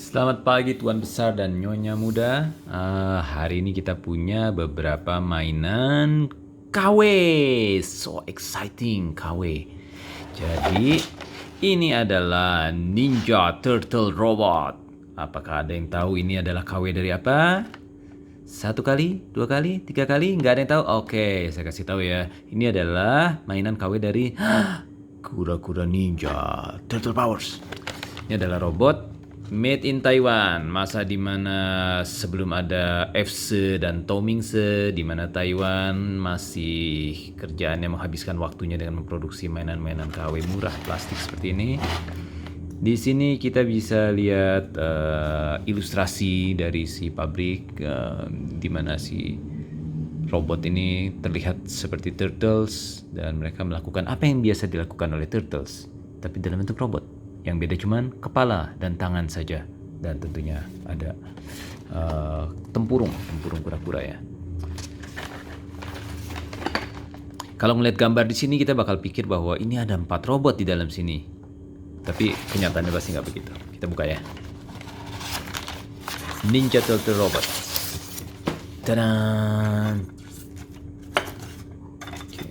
Selamat pagi Tuan Besar dan Nyonya Muda. Hari ini kita punya beberapa mainan KW. So exciting KW. Jadi ini adalah Ninja Turtle Robot. Apakah ada yang tahu ini adalah KW dari apa? 1 kali, 2 kali, 3 kali? Nggak ada yang tahu? Oke, saya kasih tahu ya. Ini adalah mainan KW dari Kura-Kura Ninja Turtle Powers. Ini adalah robot made in Taiwan. Masa dimana sebelum ada FC dan Tomingse, dimana Taiwan masih kerjaannya menghabiskan waktunya dengan memproduksi mainan-mainan KW murah plastik seperti ini. Di sini kita bisa lihat ilustrasi dari si pabrik, di mana si robot ini terlihat seperti turtles dan mereka melakukan apa yang biasa dilakukan oleh turtles, tapi dalam bentuk robot. Yang beda cuman kepala dan tangan saja, dan tentunya ada tempurung kura-kura ya. Kalau melihat gambar di sini kita bakal pikir bahwa ini ada 4 robot di dalam sini. Tapi kenyataannya pasti nggak begitu. Kita buka ya. Ninja Turtle Robot. Tadaan. Okay.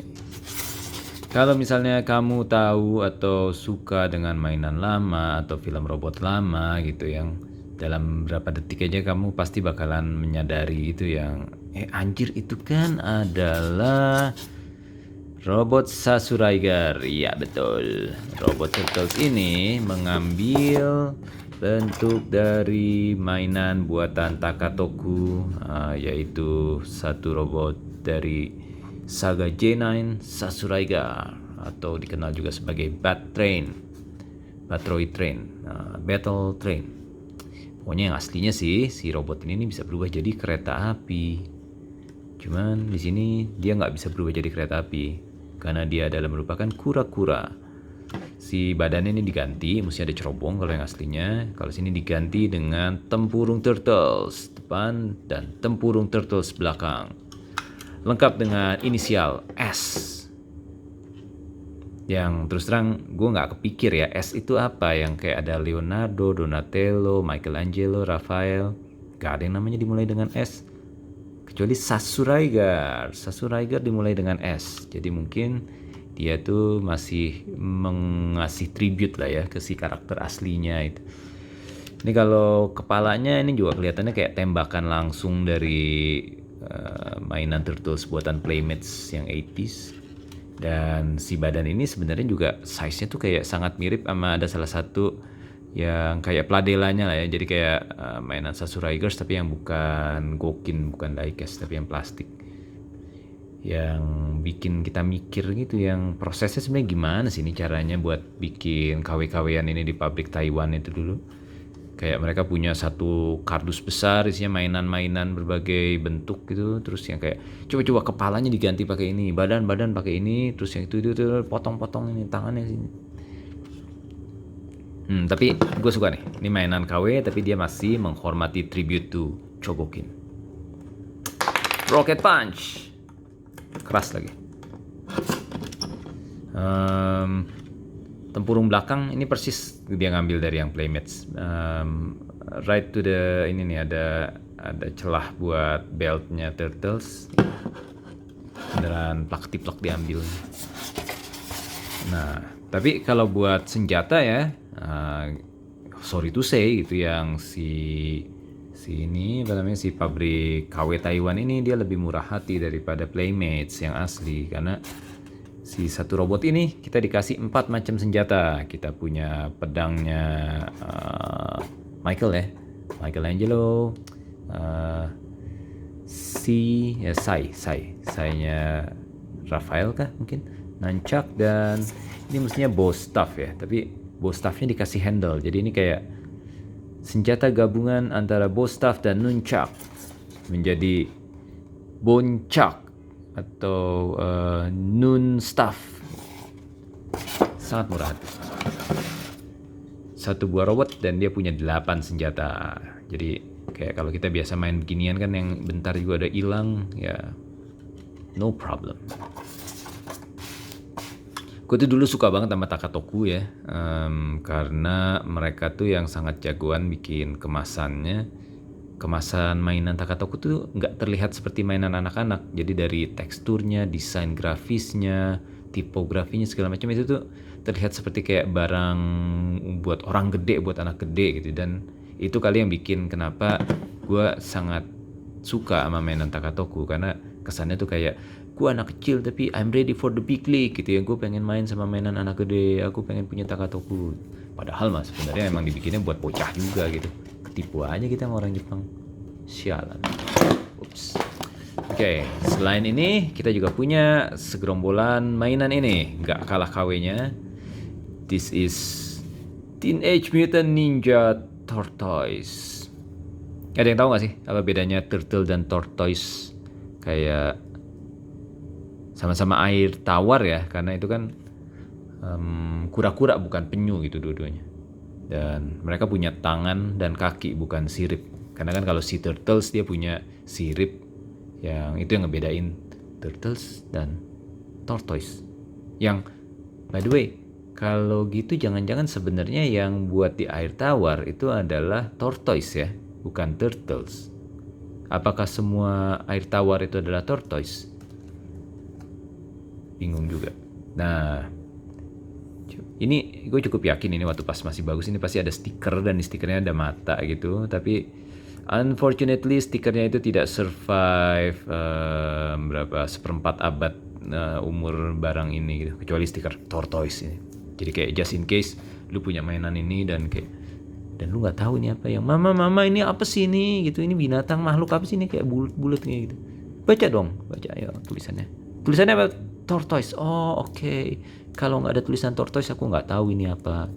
Kalau misalnya kamu tahu atau suka dengan mainan lama atau film robot lama gitu, yang dalam berapa detik aja kamu pasti bakalan menyadari itu yang anjir, itu kan adalah robot Sasuraiger. Iya betul. Robot Turtles ini mengambil bentuk dari mainan buatan Takatoku, yaitu satu robot dari saga J9 Sasuraiger, atau dikenal juga sebagai Battle Train. Pokoknya yang aslinya sih si robot ini bisa berubah jadi kereta api. Cuman di sini dia nggak bisa berubah jadi kereta api karena dia adalah merupakan kura-kura. Si badannya ini diganti, mesti ada cerobong kalau yang aslinya. Kalau sini diganti dengan tempurung turtles depan dan tempurung turtles belakang. Lengkap dengan inisial S. Yang terus terang gue nggak kepikir ya S itu apa, yang kayak ada Leonardo, Donatello, Michelangelo, Raphael. Gak ada yang namanya dimulai dengan S. Kecuali Sasuraiger dimulai dengan S. Jadi mungkin dia tuh masih mengasih tribute lah ya ke si karakter aslinya itu. Ini kalau kepalanya ini juga kelihatannya kayak tembakan langsung dari mainan Turtles buatan Playmates yang 80s. Dan si badan ini sebenarnya juga size-nya tuh kayak sangat mirip sama ada salah satu yang kayak Pladelanya lah ya. Jadi kayak mainan Sasuraiger tapi yang bukan Gokin, bukan diecast, tapi yang plastik. Yang bikin kita mikir gitu, yang prosesnya sebenarnya gimana sih ini caranya buat bikin KW-KW-an ini di pabrik Taiwan itu dulu. Kayak mereka punya satu kardus besar isinya mainan-mainan berbagai bentuk gitu, terus yang kayak coba-coba kepalanya diganti pakai ini, badan pakai ini, terus yang itu potong-potong ini tangannya sini. Tapi gue suka nih, ini mainan KW tapi dia masih menghormati tribute to Chogokin. Rocket Punch, keras lagi. Tempurung belakang ini persis dia ngambil dari yang Playmates. Right to the ini nih, ada celah buat beltnya Turtles. Beneran plak-tiplak diambil. Nah, tapi kalau buat senjata ya, sorry to say gitu, yang si ini apa namanya, si pabrik KW Taiwan ini dia lebih murah hati daripada Playmates yang asli, karena si satu robot ini kita dikasih 4 macam senjata. Kita punya pedangnya Michelangelo, Sai-nya Raphael kah mungkin, nunchuck, dan ini mestinya bow staff ya, tapi bow staffnya dikasih handle. Jadi ini kayak senjata gabungan antara bow staff dan nunchuck menjadi boncak atau nun staff. Sangat murah hati. Satu buah robot dan dia punya 8 senjata. Jadi kayak kalau kita biasa main beginian kan yang bentar juga ada hilang ya, no problem. Gue tuh dulu suka banget sama Takatoku ya, karena mereka tuh yang sangat jagoan bikin kemasannya. Kemasan mainan Takatoku tuh nggak terlihat seperti mainan anak-anak. Jadi dari teksturnya, desain grafisnya, tipografinya segala macam itu tuh terlihat seperti kayak barang buat orang gede, buat anak gede gitu. Dan itu kali yang bikin kenapa gue sangat suka sama mainan Takatoku, karena kesannya tuh kayak gue anak kecil tapi I'm ready for the big league gitu ya. Gue pengen main sama mainan anak gede, aku pengen punya Takatoku. Padahal mas sebenarnya emang dibikinnya buat bocah juga gitu. Ketipu aja kita sama orang Jepang. Sialan. Ups. Oke, selain ini kita juga punya segerombolan mainan ini, nggak kalah KW-nya. This is Teenage Mutant Ninja Tortoise. Ada yang tahu nggak sih apa bedanya turtle dan tortoise? Kayak sama-sama air tawar ya, karena itu kan kura-kura bukan penyu gitu dua-duanya. Dan mereka punya tangan dan kaki bukan sirip. Karena kan kalau sea turtles dia punya sirip, yang itu yang ngebedain turtles dan tortoise. Yang by the way, kalau gitu jangan-jangan sebenarnya yang buat di air tawar itu adalah tortoise ya, bukan turtles. Apakah semua air tawar itu adalah tortoise? Bingung juga. Nah, ini gue cukup yakin ini waktu pas masih bagus ini pasti ada stiker, dan di stikernya ada mata gitu. Tapi unfortunately stikernya itu tidak survive seperempat abad umur barang ini gitu. Kecuali stiker tortoise ini. Jadi kayak just in case lu punya mainan ini dan lu nggak tahu ini apa, yang mama ini apa sih ini gitu, ini binatang makhluk apa sih ini kayak bulat kayak gitu. Baca dong, baca ayo tulisannya apa? Tortoise. Oh oke. Kalau nggak ada tulisan tortoise aku nggak tahu ini apa.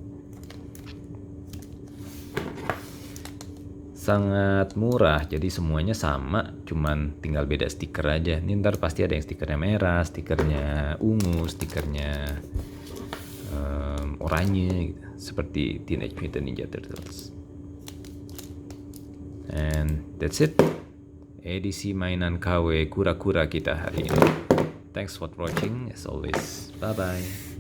Sangat murah, jadi semuanya sama, cuman tinggal beda stiker aja. Ini ntar pasti ada yang stikernya merah, stikernya ungu, stikernya oranye gitu. Seperti Teenage Mutant Ninja Turtles. And that's it. Edisi mainan KW kura-kura kita hari ini. Thanks for watching as always. Bye bye.